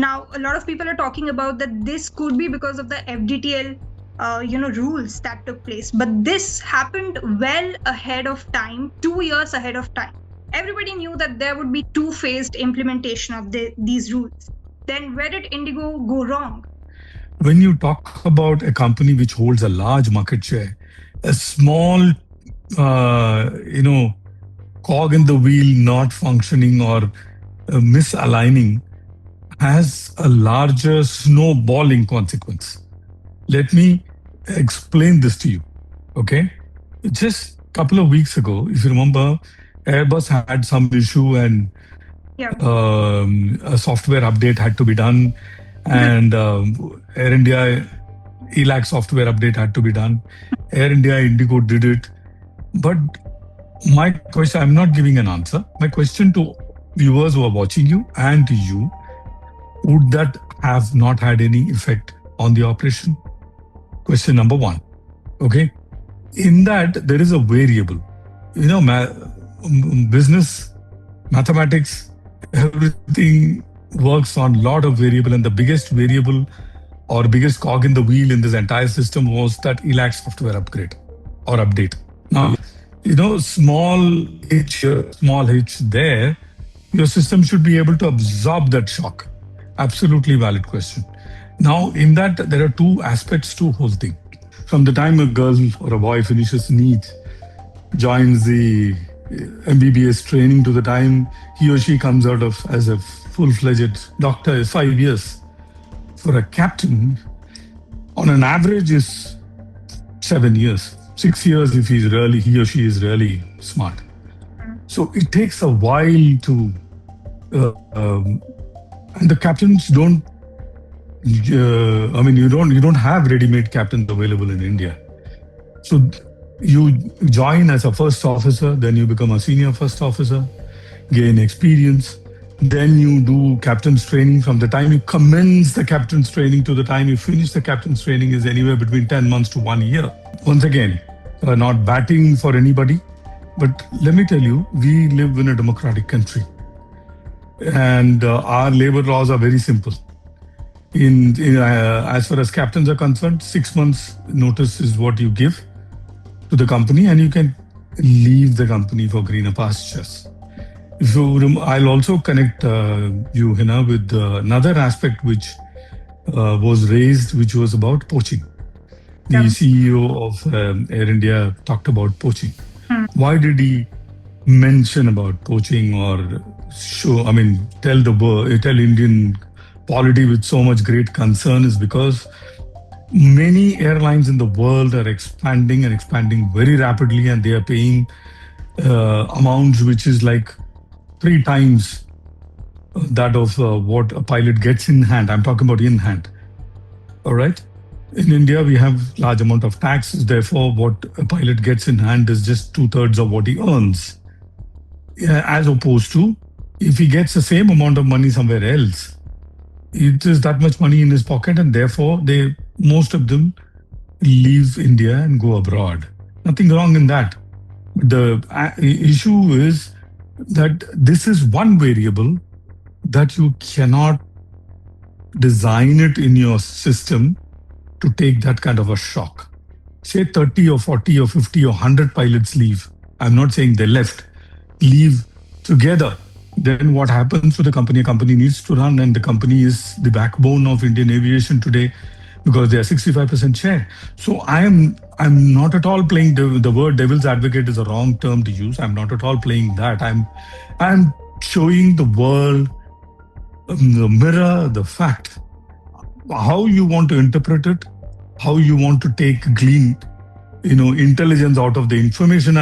Now, a lot of people are talking about that this could be because of the FDTL, rules that took place. But this happened well ahead of time, 2 years ahead of time. Everybody knew that there would be two-phased implementation of these rules. Then where did IndiGo go wrong? When you talk about a company which holds a large market share, a small, cog in the wheel not functioning or misaligning has a larger snowballing consequence. Let me explain this to you. Okay, just a couple of weeks ago, if you remember, Airbus had some issue and a software update had to be done, and Air India ELAC software update had to be done. Air India IndiGo did it, but my question, I'm not giving an answer. My question to viewers who are watching you and to you, would that have not had any effect on the operation? Question number one. Okay. In that, there is a variable. Business, mathematics, everything works on a lot of variable, and the biggest variable or biggest cog in the wheel in this entire system was that ELAC software upgrade or update. Now, small hitch here, small hitch there, your system should be able to absorb that shock. Absolutely valid question. Now, in that, there are two aspects to whole thing. From the time a girl or a boy finishes NEET, joins the MBBS training, to the time he or she comes out of as a full-fledged doctor, is 5 years. For a captain, on an average, is 7 years. 6 years if he or she is really smart. So it takes a while to, and the captains don't. You don't have ready-made captains available in India. So you join as a first officer, then you become a senior first officer, gain experience. Then you do captain's training. From the time you commence the captain's training to the time you finish the captain's training is anywhere between 10 months to 1 year. Once again, not batting for anybody, but let me tell you, we live in a democratic country, and our labor laws are very simple. As far as captains are concerned, 6 months notice is what you give to the company, and you can leave the company for greener pastures. I'll also connect you, Hina, with another aspect which was raised, which was about poaching. The CEO of Air India talked about poaching. Why did he mention about poaching or tell Indian polity with so much great concern? Is because many airlines in the world are expanding very rapidly, and they are paying amounts which is like 3 times that of what a pilot gets in hand. I'm talking about in hand. All right. In India, we have large amount of taxes. Therefore, what a pilot gets in hand is just 2/3 of what he earns. As opposed to if he gets the same amount of money somewhere else, it is that much money in his pocket, and therefore most of them leave India and go abroad. Nothing wrong in that. The issue is that this is one variable that you cannot design it in your system to take that kind of a shock. Say 30 or 40 or 50 or 100 pilots leave. I'm not saying they left, leave together. Then what happens to the company? A company needs to run, and the company is the backbone of Indian aviation today because they are 65% share. So I'm not at all playing the word devil's advocate is a wrong term to use. I'm not at all playing that. I'm showing the world, the mirror, the fact, how you want to interpret it, how you want to glean, intelligence out of the information